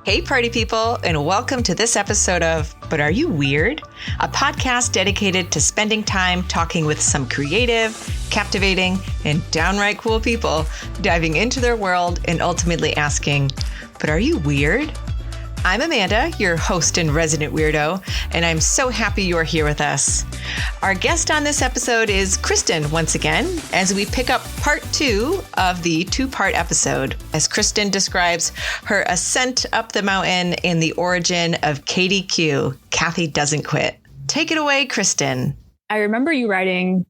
Hey, party people, and welcome to this episode of But Are You Weird? A podcast dedicated to spending time talking with some creative, captivating, and downright cool people, diving into their world and ultimately asking, but are you weird? I'm Amanda, your host and resident weirdo, and I'm so happy you're here with us. Our guest on this episode is Kristin once again, as we pick up part 2 of the 2-part episode, as Kristin describes her ascent up the mountain and the origin of KDQ, Kathy Doesn't Quit. Take it away, Kristin. I remember you writing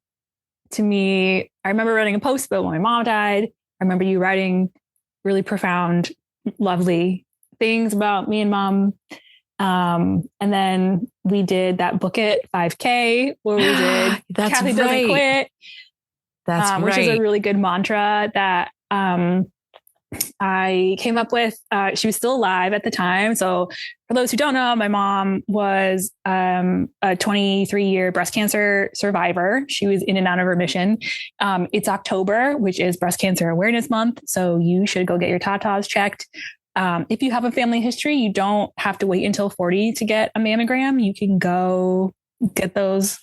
to me. I remember writing a post about when my mom died. I remember you writing really profound, lovely things about me and mom. And then we did that Book It 5K where we did Kathy Doesn't Quit. That's right. Which is a really good mantra that I came up with. She was still alive at the time. So for those who don't know, my mom was a 23-year breast cancer survivor. She was in and out of remission. It's October, which is Breast Cancer Awareness Month. So you should go get your tatas checked. If you have a family history, you don't have to wait until 40 to get a mammogram. You can go get those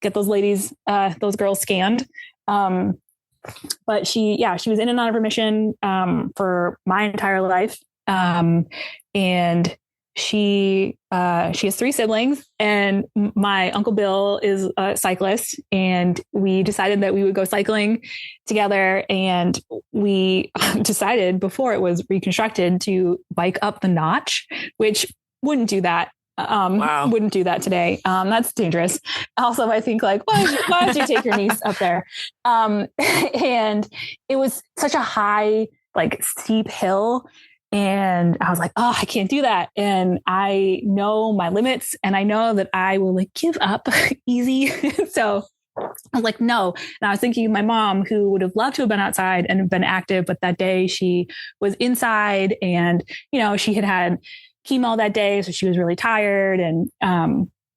ladies, those girls scanned. But she was in and out of remission for my entire life. And she has 3 siblings, and my Uncle Bill is a cyclist, and we decided that we would go cycling together. And we decided before it was reconstructed to bike up the notch, which wouldn't do that. Wow. Wouldn't do that today. That's dangerous. Also, I think like, why don't you take your niece up there? And it was such a high, like steep hill. And I was like, oh, I can't do that. And I know my limits, and I know that I will like give up easy. So I was like, no. And I was thinking of my mom, who would have loved to have been outside and been active, but that day she was inside, and, you know, she had chemo that day. So she was really tired. And, I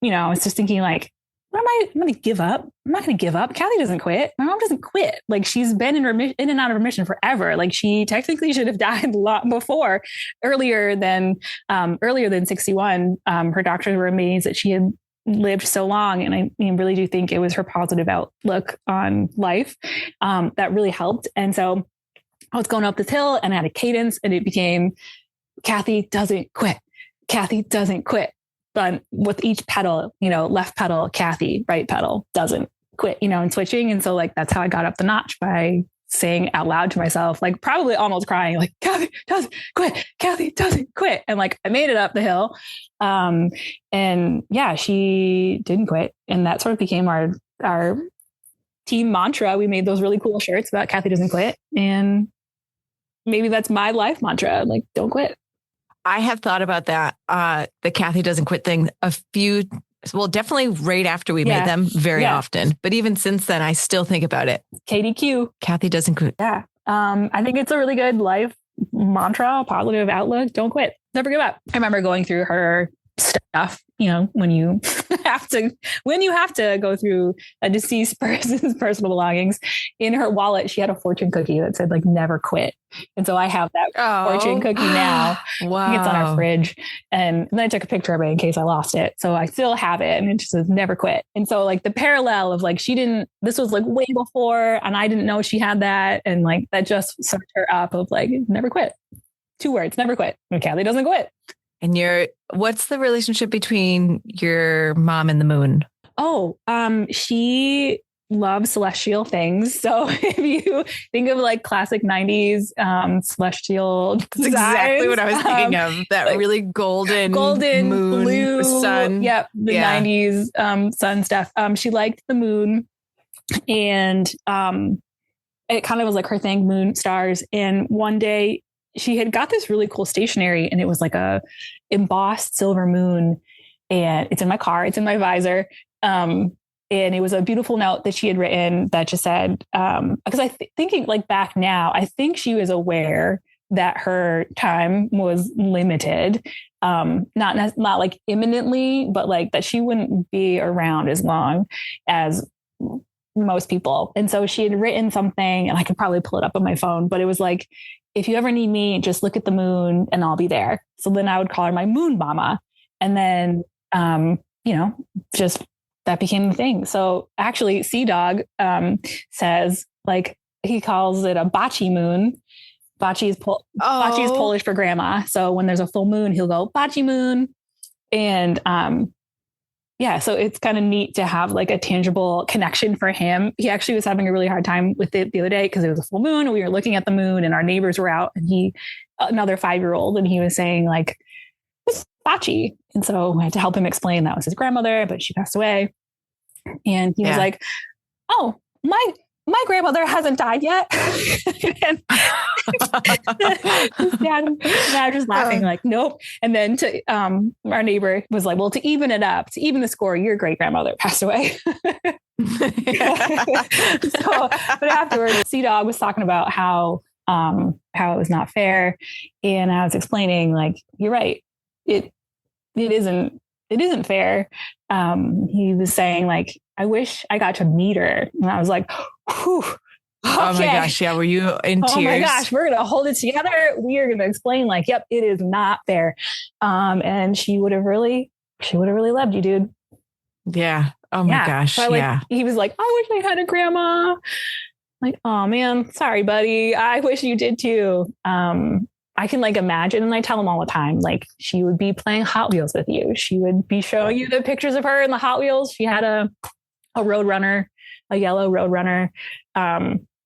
was just thinking like, I'm going to give up. I'm not going to give up. Kathy doesn't quit. My mom doesn't quit. Like, she's been in and out of remission forever. Like, she technically should have died a lot before, earlier than 61. Her doctors were amazed that she had lived so long. And I really do think it was her positive outlook on life that really helped. And so I was going up this hill, and I had a cadence, and it became Kathy doesn't quit. Kathy doesn't quit. But with each pedal, left pedal, Kathy, right pedal, doesn't quit, and switching. And so like, that's how I got up the notch, by saying out loud to myself, like probably almost crying, like, Kathy doesn't quit. Kathy doesn't quit. And like, I made it up the hill. And yeah, she didn't quit. And that sort of became our team mantra. We made those really cool shirts about Kathy doesn't quit. And maybe that's my life mantra, like, don't quit. I have thought about that, the Kathy Doesn't Quit thing definitely right after we made them very often. But even since then, I still think about it. KDQ. Kathy Doesn't Quit. Yeah. I think it's a really good life mantra, positive outlook. Don't quit. Never give up. I remember going through her stuff, when you have to go through a deceased person's personal belongings. In her wallet, she had a fortune cookie that said like, never quit. And so I have that fortune cookie now. Wow. I think it's on our fridge. And then I took a picture of it in case I lost it. So I still have it, and it just says never quit. And so like the parallel of like, this was like way before, and I didn't know she had that. And like, that just set her up of like, never quit. 2 words, never quit. And Kathy doesn't quit. And what's the relationship between your mom and the moon? Oh, she loves celestial things. So if you think of like classic 90s celestial That's exactly what I was thinking of. That like really golden moon, blue sun. Yep. The 90s sun stuff. She liked the moon, and it kind of was like her thing, moon, stars. And one day she had got this really cool stationery, and it was like a embossed silver moon, and it's in my car. It's in my visor. And it was a beautiful note that she had written that just said, because thinking like back now, I think she was aware that her time was limited, not like imminently, but like that she wouldn't be around as long as most people. And so she had written something, and I could probably pull it up on my phone, but it was like, if you ever need me, just look at the moon and I'll be there. So then I would call her my moon mama. And then, just that became the thing. So actually Sea Dog says like, he calls it a bachi moon. Bachi is Polish for grandma. So when there's a full moon, he'll go bachi moon. And so it's kind of neat to have like a tangible connection for him. He actually was having a really hard time with it the other day because it was a full moon and we were looking at the moon and our neighbors were out and another 5-year-old, and he was saying like, it's bachi. And so I had to help him explain that was his grandmother, but she passed away. And he was like, oh, my grandmother hasn't died yet. And his dad just laughing like, nope. And then our neighbor was like, well, to even it up, to even the score, your great grandmother passed away. But afterwards, Sea Dog was talking about how it was not fair. And I was explaining like, you're right. It isn't fair. He was saying like, I wish I got to meet her. And I was like, whew, okay. Oh my gosh. Yeah. Were you in tears? Oh my gosh. We're going to hold it together. We are going to explain like, yep, it is not fair. And she would have really loved you, dude. Yeah. Oh my gosh. So he was like, I wish I had a grandma. Like, oh man, sorry, buddy. I wish you did too. I can like imagine, and I tell him all the time, like she would be playing Hot Wheels with you. She would be showing you the pictures of her in the Hot Wheels. She had a Roadrunner, a yellow Roadrunner,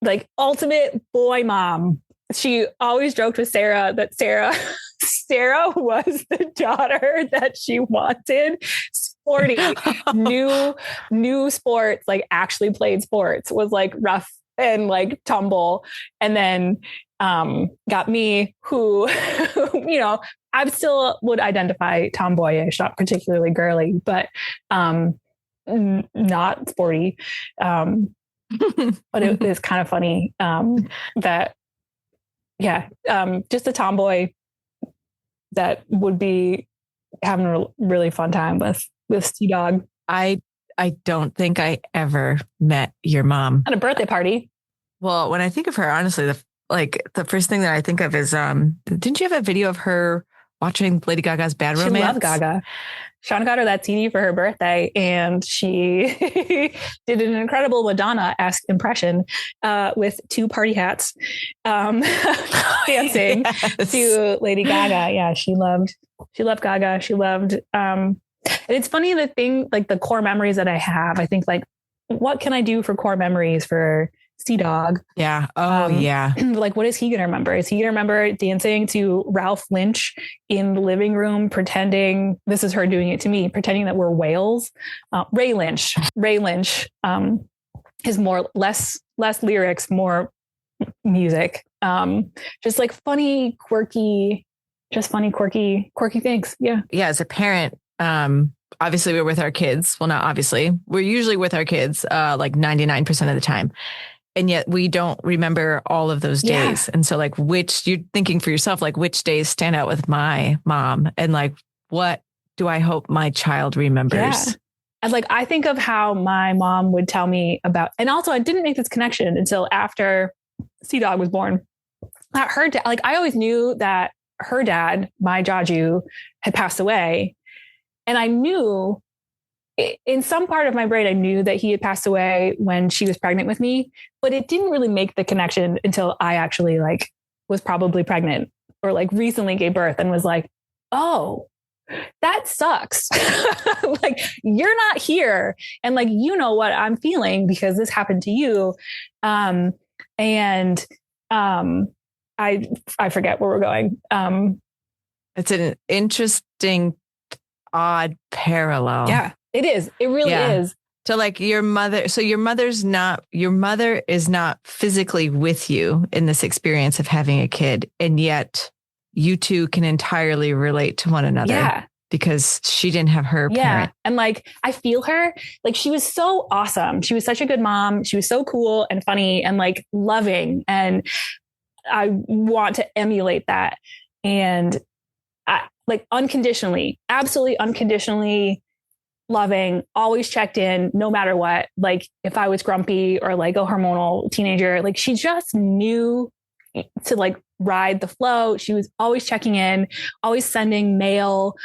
like ultimate boy mom. She always joked with Sarah that Sarah was the daughter that she wanted. Sporty, new sports, like actually played sports, was like rough and like tumble. And then got me who, I still would identify tomboyish, not particularly girly, but not sporty. But it is kind of funny that, just a tomboy that would be having a really fun time with Sea Dog. I don't think I ever met your mom at a birthday party. Well, when I think of her, honestly, the first thing that I think of is, didn't you have a video of her watching Lady Gaga's Bad Romance? She loved Gaga. Sean got her that CD for her birthday, and she did an incredible Madonna-esque impression with 2 party hats, dancing to Lady Gaga. Yeah, she loved Gaga. She loved, and it's funny, the thing, like the core memories that I have, I think like, what can I do for core memories for Sea Dog? Yeah. Oh, yeah. Like, what is he going to remember? Is he going to remember dancing to Ralph Lynch in the living room, pretending, this is her doing it to me, pretending that we're whales? Ray Lynch is less lyrics, more music. Just like funny, quirky things. Yeah. Yeah. As a parent, obviously we're with our kids. Well, not obviously, we're usually with our kids, like 99% of the time. And yet we don't remember all of those days. Yeah. And so like, you're thinking for yourself, like which days stand out with my mom, and like, what do I hope my child remembers? Yeah. And like, I think of how my mom would tell me about, and also I didn't make this connection until after Sea Dog was born. Her dad, like I always knew that her dad, my Jaju, had passed away. And I knew, in some part of my brain, I knew that he had passed away when she was pregnant with me, but it didn't really make the connection until I actually like was probably pregnant or like recently gave birth and was like, oh, that sucks. Like, you're not here. And like, you know what I'm feeling because this happened to you. I forget where we're going. It's an interesting, odd parallel. Yeah, it is. It really is. So like your mother is not physically with you in this experience of having a kid. And yet you two can entirely relate to one another because she didn't have her parent. And like, I feel her, like she was so awesome. She was such a good mom. She was so cool and funny and like loving. And I want to emulate that. And like unconditionally, absolutely unconditionally loving, always checked in no matter what. Like if I was grumpy or like a hormonal teenager, like she just knew to like ride the float. She was always checking in, always sending mail,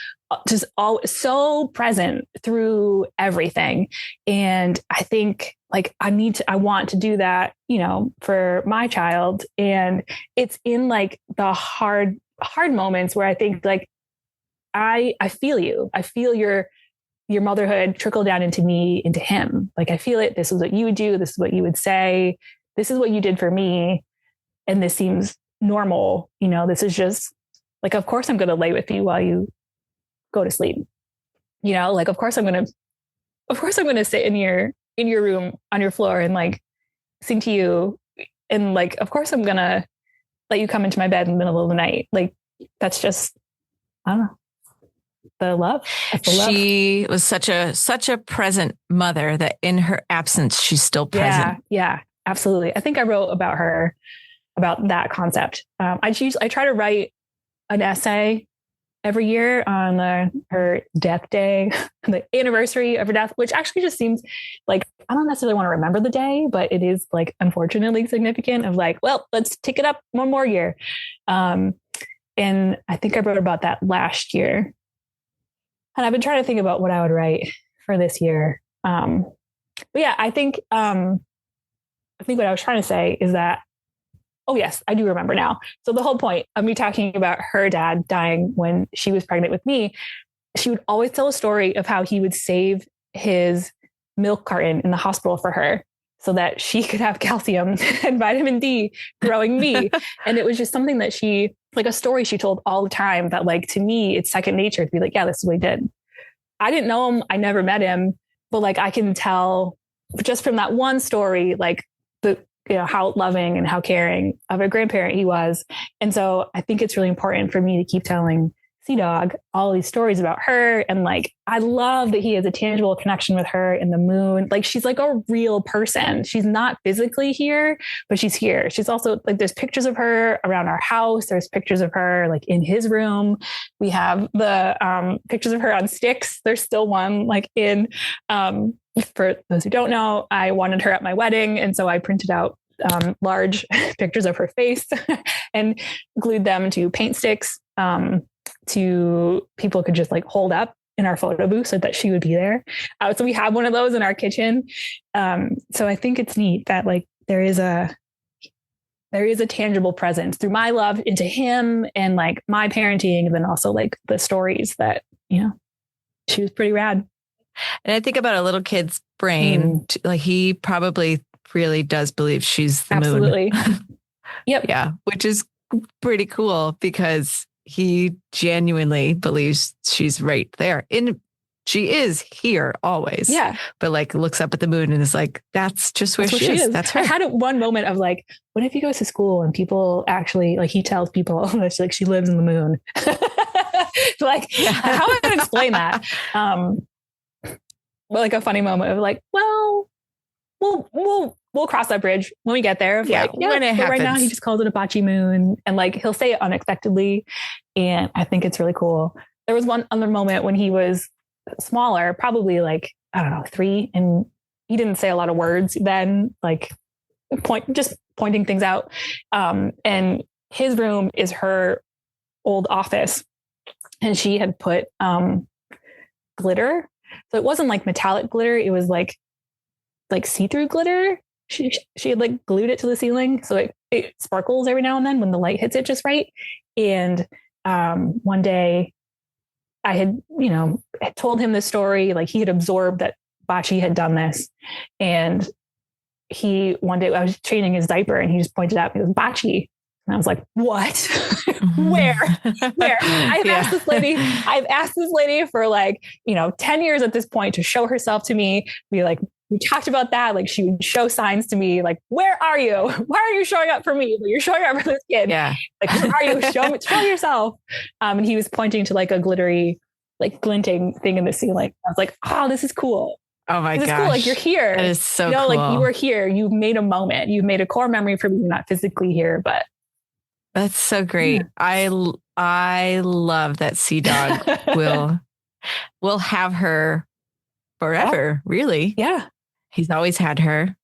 just all so present through everything. And I think like I want to do that, you know, for my child. And it's in like the hard moments where I think like, I feel you. I feel your motherhood trickle down into me, into him. Like, I feel it. This is what you would do. This is what you would say. This is what you did for me. And this seems normal. You know, this is just like, of course I'm going to lay with you while you go to sleep. You know, like, of course I'm going to sit in your room on your floor and like sing to you. And like, of course I'm going to let you come into my bed in the middle of the night. Like, that's just, I don't know. The love. She was such a present mother that in her absence, she's still present. Yeah, absolutely. I think I wrote about her, about that concept. I try to write an essay every year on her death day, the anniversary of her death, which actually just seems like, I don't necessarily want to remember the day, but it is like unfortunately significant of like, well, let's tick it up one more year. And I think I wrote about that last year. And I've been trying to think about what I would write for this year. But yeah, I think what I was trying to say is that, oh yes, I do remember now. So the whole point of me talking about her dad dying when she was pregnant with me, she would always tell a story of how he would save his milk carton in the hospital for her so that she could have calcium and vitamin D growing me. And it was just something that she, like a story she told all the time that like, to me, it's second nature to be like, yeah, this is what he did. I didn't know him. I never met him, but like, I can tell just from that one story, like how loving and how caring of a grandparent he was. And so I think it's really important for me to keep telling Sea Dog all these stories about her. And like, I love that he has a tangible connection with her in the moon. Like, she's like a real person. She's not physically here, but she's here. She's also like, there's pictures of her around our house. There's pictures of her like in his room. We have the pictures of her on sticks. There's still one like in, for those who don't know, I wanted her at my wedding. And so I printed out large pictures of her face and glued them to paint sticks. To people could just like hold up in our photo booth so that she would be there. So we have one of those in our kitchen. So I think it's neat that like there is a tangible presence through my love into him and like my parenting, and then also like the stories that, you know, she was pretty rad. And I think about a little kid's brain, like he probably really does believe she's the Absolutely. moon. Yep. Yeah. Which is pretty cool because he genuinely believes she's right there. And she is here always. Yeah. But like looks up at the moon and is like, that's just where she is. That's her. I had one moment of like, what if he goes to school and people actually like, he tells people that she lives in the moon. Like, how am I going to explain that? But like a funny moment of like, well, we'll cross that bridge when we get there. Yeah, like, yeah, when it happens. Right now he just calls it a bocce moon, and like he'll say it unexpectedly, and I think it's really cool. There was one other moment when he was smaller, probably like, I don't know, 3, and he didn't say a lot of words then, like pointing things out. And his room is her old office, and she had put glitter. So it wasn't like metallic glitter. It was like see-through glitter. She had like glued it to the ceiling. So it sparkles every now and then when the light hits it just right. And one day I had told him this story, like he had absorbed that Bocce had done this. And one day I was changing his diaper and he just pointed out, he goes, Bocce. And I was like, what? Where? I've asked this lady for like, 10 years at this point to show herself to me. Be like, we talked about that. Like she would show signs to me, like, where are you? Why are you showing up for me? But you're showing up for this kid. Yeah. Like, where are you? Show yourself. And he was pointing to like a glittery, like glinting thing in the ceiling. I was like, oh, this is cool. Oh my gosh. Cool. Like you're here. That is so cool. Like you were here. You've made a moment. You've made a core memory for me, not physically here, but. That's so great. Yeah. I love that Sea Dog will have her forever, really. Yeah. He's always had her.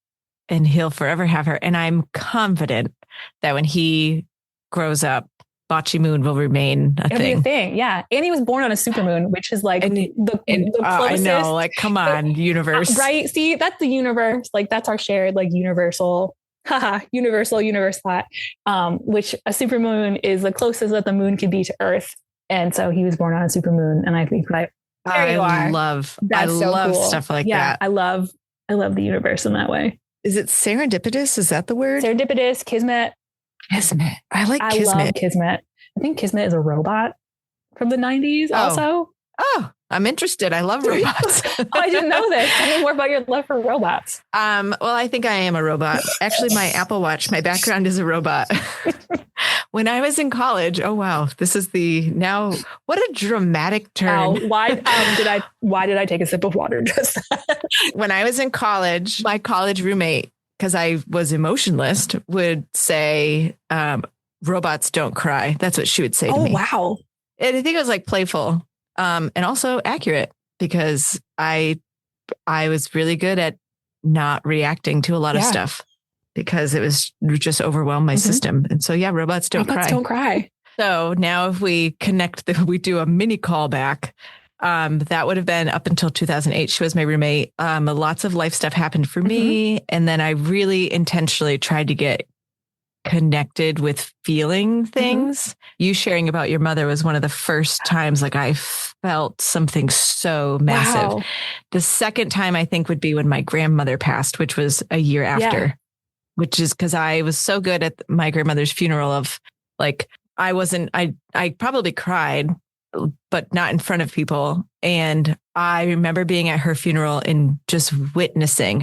and he'll forever have her. And I'm confident that when he grows up, Bocce Moon will remain a It'll thing. be a thing. Yeah. And he was born on a supermoon, which is like the closest. I know, like, come on, universe. Right. See, that's the universe. Like that's our shared, like universal, universe thought, which a supermoon is the closest that the moon could be to Earth. And so he was born on a supermoon. And I think like, I love cool. Stuff like that. I love the universe in that way. Is it serendipitous? Is that the word? Serendipitous, Kismet. Kismet. I like Kismet. I love Kismet. I think Kismet is a robot from the 90s also. Oh, I'm interested. I love robots. I didn't know this. Tell me more about your love for robots. Well, I think I am a robot. Actually, my Apple Watch, my background is a robot. When I was in college, oh wow, this is what a dramatic turn. Why did I take a sip of water just When I was in college, my college roommate, because I was emotionless, would say, robots don't cry. That's what she would say to me. Oh, wow. And I think it was like playful, and also accurate, because I was really good at not reacting to a lot of stuff because it was just overwhelmed my system. And so, robots don't cry. So now if we connect, we do a mini callback. That would have been up until 2008. She was my roommate. Lots of life stuff happened for me. And then I really intentionally tried to get connected with feeling things. You sharing about your mother was one of the first times like I felt something so massive. Wow. The second time I think would be when my grandmother passed, which was a year after, which is because I was so good at my grandmother's funeral of like, I probably cried, but not in front of people. And I remember being at her funeral and just witnessing,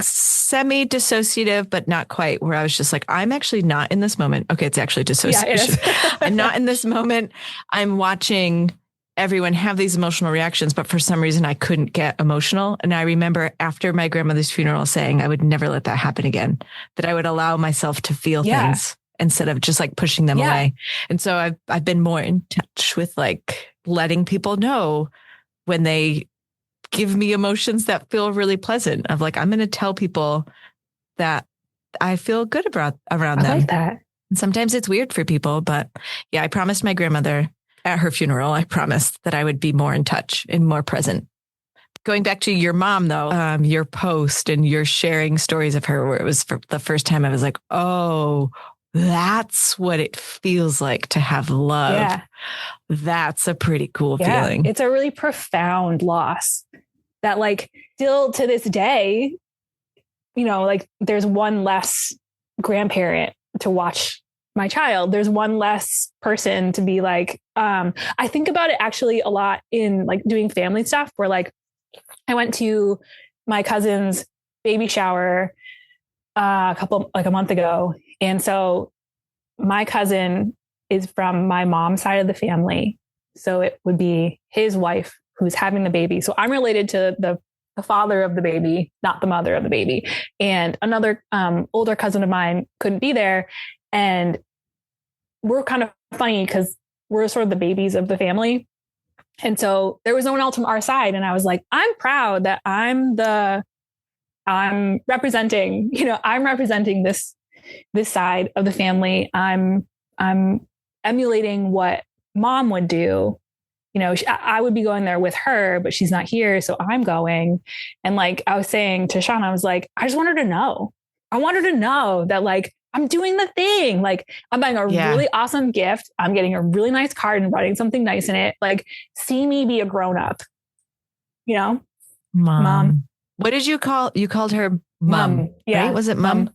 semi-dissociative, but not quite, where I was just like, I'm actually not in this moment. Okay, it's actually dissociation. I'm not in this moment. I'm watching everyone have these emotional reactions, but for some reason I couldn't get emotional. And I remember after my grandmother's funeral saying I would never let that happen again, that I would allow myself to feel things instead of just like pushing them away. And so I've been more in touch with like letting people know when they give me emotions that feel really pleasant, of like, I'm going to tell people that I feel good around them. I like that. And sometimes it's weird for people, but I promised my grandmother at her funeral, I promised that I would be more in touch and more present. Going back to your mom, though, your post and your sharing stories of her, where it was for the first time I was like, oh, that's what it feels like to have love. Yeah. That's a pretty cool feeling. It's a really profound loss that like still to this day, like there's one less grandparent to watch my child. There's one less person to be like, I think about it actually a lot in like doing family stuff where like I went to my cousin's baby shower a month ago. And so my cousin is from my mom's side of the family. So it would be his wife who's having the baby. So I'm related to the father of the baby, not the mother of the baby. And another older cousin of mine couldn't be there. And we're kind of funny because we're sort of the babies of the family. And so there was no one else from our side. And I was like, I'm proud that I'm representing this side of the family. I'm emulating what mom would do. I would be going there with her, but she's not here. So I'm going. And like I was saying to Sean, I was like, I just want her to know. I want her to know that like, I'm doing the thing. Like I'm buying a really awesome gift. I'm getting a really nice card and writing something nice in it. Like see me be a grown up, Mom. What did you called her mom? Yeah. Right? Was it mom?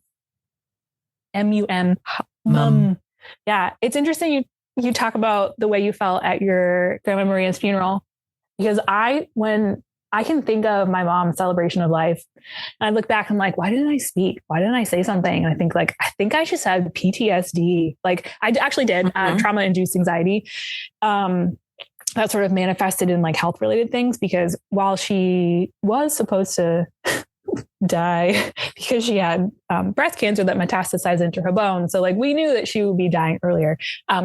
M-U-M. Mom. Yeah. It's interesting. You talk about the way you felt at your Grandma Maria's funeral, because when I can think of my mom's celebration of life and I look back, I'm like, why didn't I speak? Why didn't I say something? And I think I just had PTSD. Like I actually did trauma-induced anxiety. That sort of manifested in like health related things, because while she was supposed to die because she had breast cancer that metastasized into her bone. So like we knew that she would be dying earlier.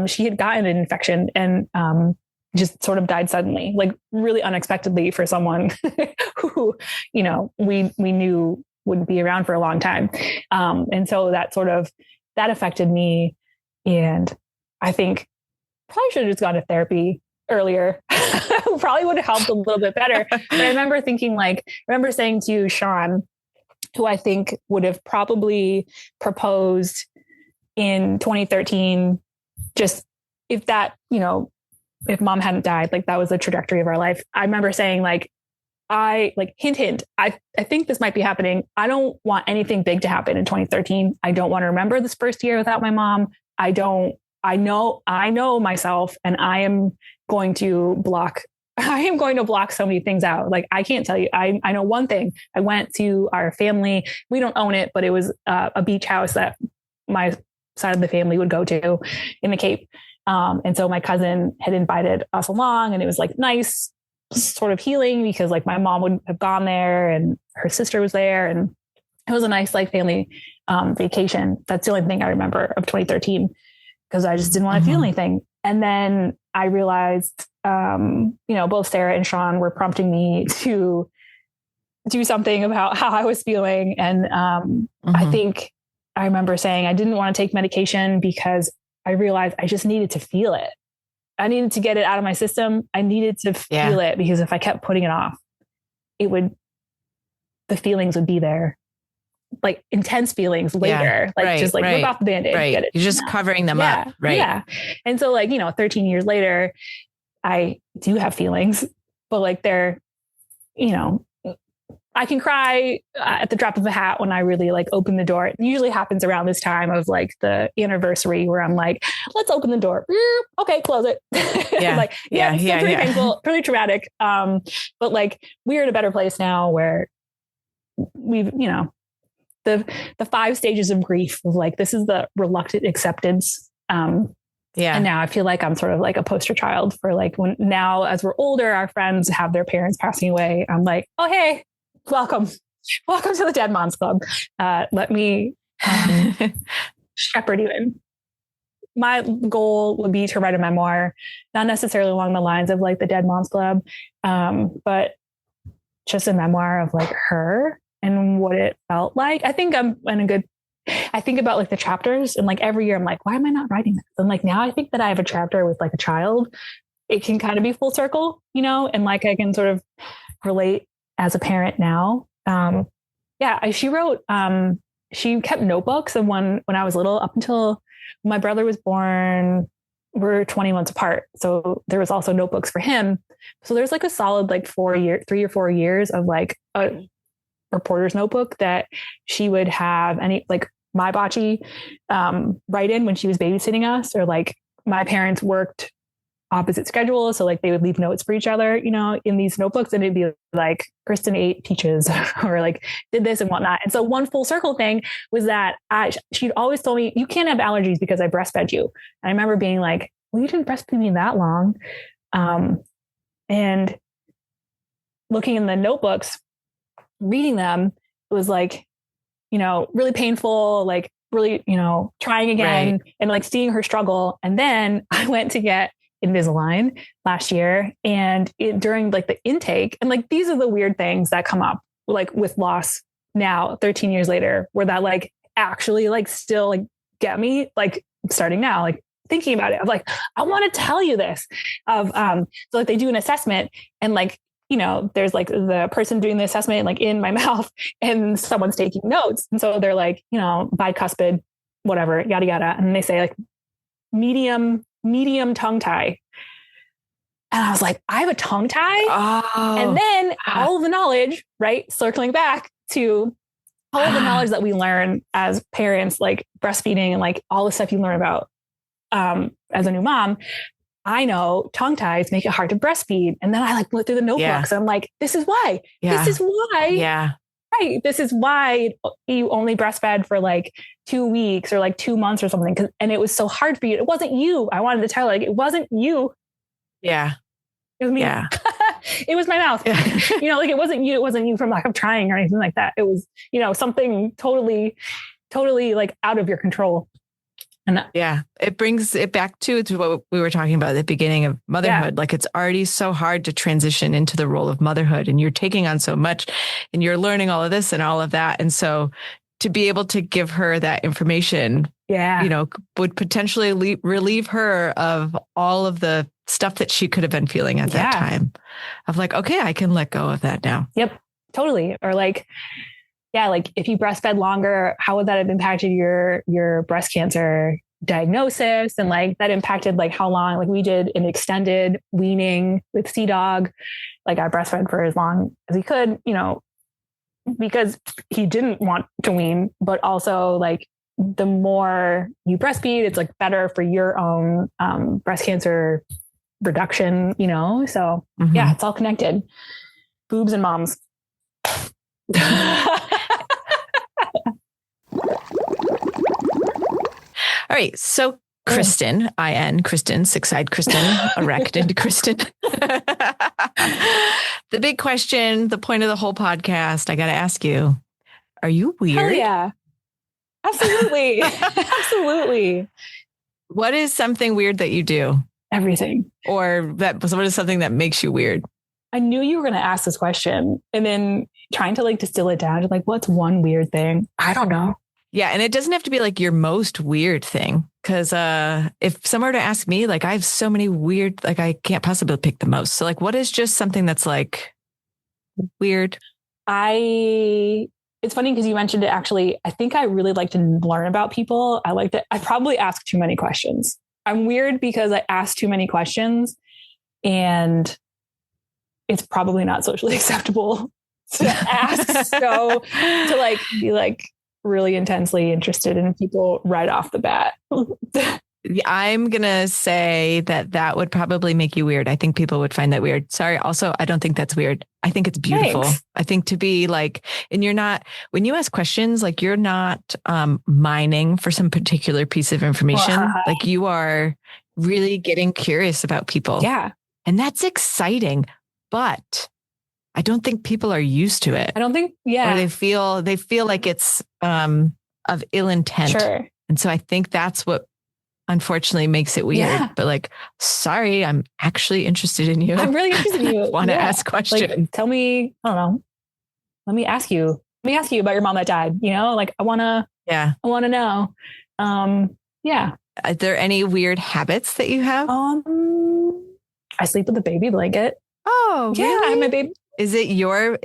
She had gotten an infection and just sort of died suddenly, like really unexpectedly for someone who, we knew wouldn't be around for a long time. And so that affected me. And I think probably should have just gone to therapy earlier. Probably would have helped a little bit better. But I remember thinking saying to Sean, who I think would have probably proposed in 2013, just if that, if mom hadn't died, like that was the trajectory of our life. I remember saying hint, I think this might be happening. I don't want anything big to happen in 2013. I don't want to remember this first year without my mom. I know myself, and I am going to block so many things out. Like, I can't tell you. I know one thing. I went to our family. We don't own it, but it was a beach house that my side of the family would go to in the Cape. And so my cousin had invited us along, and it was like nice sort of healing because like my mom would have gone there and her sister was there, and it was a nice like family vacation. That's the only thing I remember of 2013 because I just didn't want to feel anything. And then I realized, both Sarah and Sean were prompting me to do something about how I was feeling. And I think I remember saying I didn't want to take medication because I realized I just needed to feel it. I needed to get it out of my system. I needed to feel it because if I kept putting it off, the feelings would be there, like intense feelings later, just like rip off the Band-Aid. Right. You're just covering them up. Right. Yeah. And so 13 years later, I do have feelings, but like they're, I can cry at the drop of a hat when I really like open the door. It usually happens around this time of like the anniversary where I'm like, let's open the door. Okay, close it. Pretty painful, pretty traumatic. But like we're in a better place now where we've, the 5 stages of grief of like, this is the reluctant acceptance. And now I feel like I'm sort of like a poster child for like when now as we're older, our friends have their parents passing away. I'm like, oh, hey, welcome to the Dead Moms Club. Let me shepherd you in. My goal would be to write a memoir, not necessarily along the lines of like the Dead Moms Club, but just a memoir of like her and what it felt like. I think I think about like the chapters and like every year I'm like, why am I not writing this? And like now I think that I have a chapter with like a child. It can kind of be full circle, and like I can sort of relate as a parent now. She wrote, she kept notebooks of when I was little up until my brother was born. We're 20 months apart. So there was also notebooks for him. So there's like a solid like 3 or 4 years of like a reporter's notebook that she would have any like my bocce write in when she was babysitting us, or like my parents worked opposite schedules. So like they would leave notes for each other, in these notebooks, and it'd be like Kristin ate peaches or like did this and whatnot. And so one full circle thing was that she'd always told me, you can't have allergies because I breastfed you. And I remember being like, well, you didn't breastfeed me that long. And looking in the notebooks, reading them, it was like, really painful, like really, trying again and like seeing her struggle. And then I went to get Invisalign last year, and during like the intake, and like these are the weird things that come up like with loss now 13 years later, where that like actually like still like get me like starting now, like thinking about it. I'm like, I want to tell you this so like they do an assessment, and like, there's like the person doing the assessment like in my mouth, and someone's taking notes. And so they're like, bicuspid, whatever, yada, yada. And they say like medium tongue tie. And I was like, I have a tongue tie. Oh. And then all of the knowledge, right? Circling back to all of the knowledge that we learn as parents, like breastfeeding and like all the stuff you learn about as a new mom. I know tongue ties make it hard to breastfeed. And then I like went through the notebooks and I'm like, this is why. This is why. Yeah. Right. This is why you only breastfed for like 2 weeks or like 2 months or something. And it was so hard for you. It wasn't you. I wanted to tell her, like, it wasn't you. Yeah. It was me. Yeah. It was my mouth. Yeah. Like it wasn't you. It wasn't you from lack of trying or anything like that. It was, something totally like out of your control. And yeah, it brings it back to what we were talking about at the beginning of motherhood. Like it's already so hard to transition into the role of motherhood, and you're taking on so much and you're learning all of this and all of that. And so to be able to give her that information, would potentially relieve her of all of the stuff that she could have been feeling at that time of like, okay, I can let go of that now. Yep, totally. Or like, like if you breastfed longer, how would that have impacted your breast cancer diagnosis? And like that impacted like how long, like we did an extended weaning with Sea Dog. Like I breastfed for as long as he could, because he didn't want to wean, but also like the more you breastfeed, it's like better for your own breast cancer reduction, So yeah, it's all connected. Boobs and moms. All right. So Kristin, Kristin, six-eyed Kristin, arachnid Kristin. The big question, the point of the whole podcast, I got to ask you, are you weird? Hell yeah. Absolutely. Absolutely. What is something weird that you do? Everything. Or what is something that makes you weird? I knew you were going to ask this question, and then trying to like distill it down to like, what's one weird thing? I don't know. Yeah. And it doesn't have to be like your most weird thing. Cause if someone were to ask me, like I have so many weird, like I can't possibly pick the most. So like, what is just something that's like weird? It's funny because you mentioned it actually. I think I really like to learn about people. I probably ask too many questions. I'm weird because I ask too many questions, and it's probably not socially acceptable to ask. So to like be like really intensely interested in people right off the bat. I'm going to say that would probably make you weird. I think people would find that weird. Sorry. Also, I don't think that's weird. I think it's beautiful. Thanks. I think to be like, and you're not, when you ask questions, like you're not mining for some particular piece of information. Like you are really getting curious about people. Yeah. And that's exciting, but I don't think people are used to it. I don't think, or they feel like it's of ill intent. Sure. And so I think that's what unfortunately makes it weird. Yeah. But like, sorry, I'm actually interested in you. I'm really interested in you. Want to ask questions. Like, tell me, I don't know. Let me ask you about your mom that died. Like I want to know. Yeah. Are there any weird habits that you have? I sleep with a baby blanket. Oh, yeah. Really? I have my baby. Is it your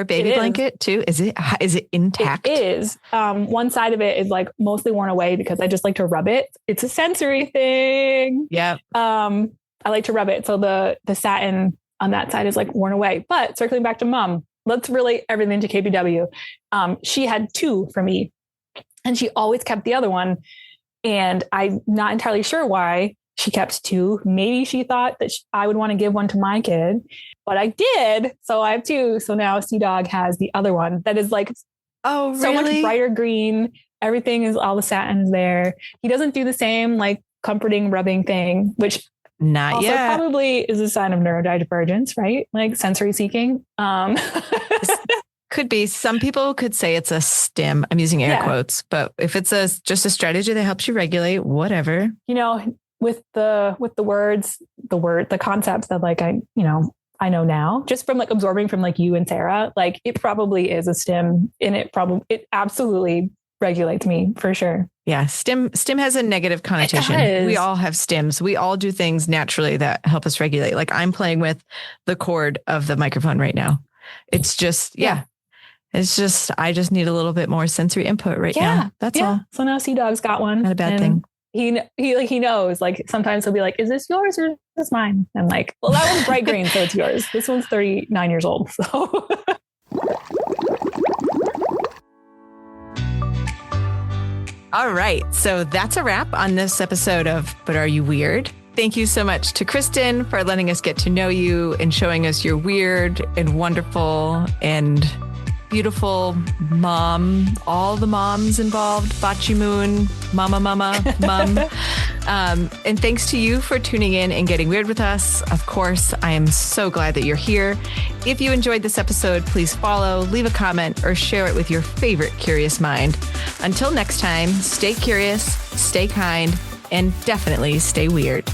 baby blanket too? Is it intact? It is. One side of it is like mostly worn away because I just like to rub it. It's a sensory thing. Yeah. I like to rub it. So the satin on that side is like worn away. But circling back to mom, let's relate everything to KBW. She had two for me, and she always kept the other one. And I'm not entirely sure why she kept two. Maybe she thought that I would want to give one to my kid, but I did. So I have two. So now Sea Dog has the other one that is like, so much brighter green. Everything is, all the satin is there. He doesn't do the same like comforting rubbing thing, which not also yet. Probably is a sign of neurodivergence, right? Like sensory seeking. Could be. Some people could say it's a stim. I'm using air quotes, but if it's just a strategy that helps you regulate, whatever. With the words, the concepts that like I know now, just from like absorbing from like you and Sarah, like it probably is a stim, and it absolutely regulates me for sure. Yeah. Stim has a negative connotation. We all have stims. We all do things naturally that help us regulate. Like I'm playing with the cord of the microphone right now. It's just, It's just, I just need a little bit more sensory input right now. That's all. So now Sea Dog's got one. Not a bad thing. He knows, like sometimes he'll be like, is this yours or is this mine? I'm like, well, that one's bright green, so it's yours. This one's 39 years old. So all right. So that's a wrap on this episode of But Are You Weird? Thank you so much to Kristin for letting us get to know you and showing us your weird and wonderful and beautiful mom, all the moms involved, Bachi Moon, mom. And thanks to you for tuning in and getting weird with us. Of course, I am so glad that you're here. If you enjoyed this episode, please follow, leave a comment, or share it with your favorite curious mind. Until next time, stay curious, stay kind, and definitely stay weird.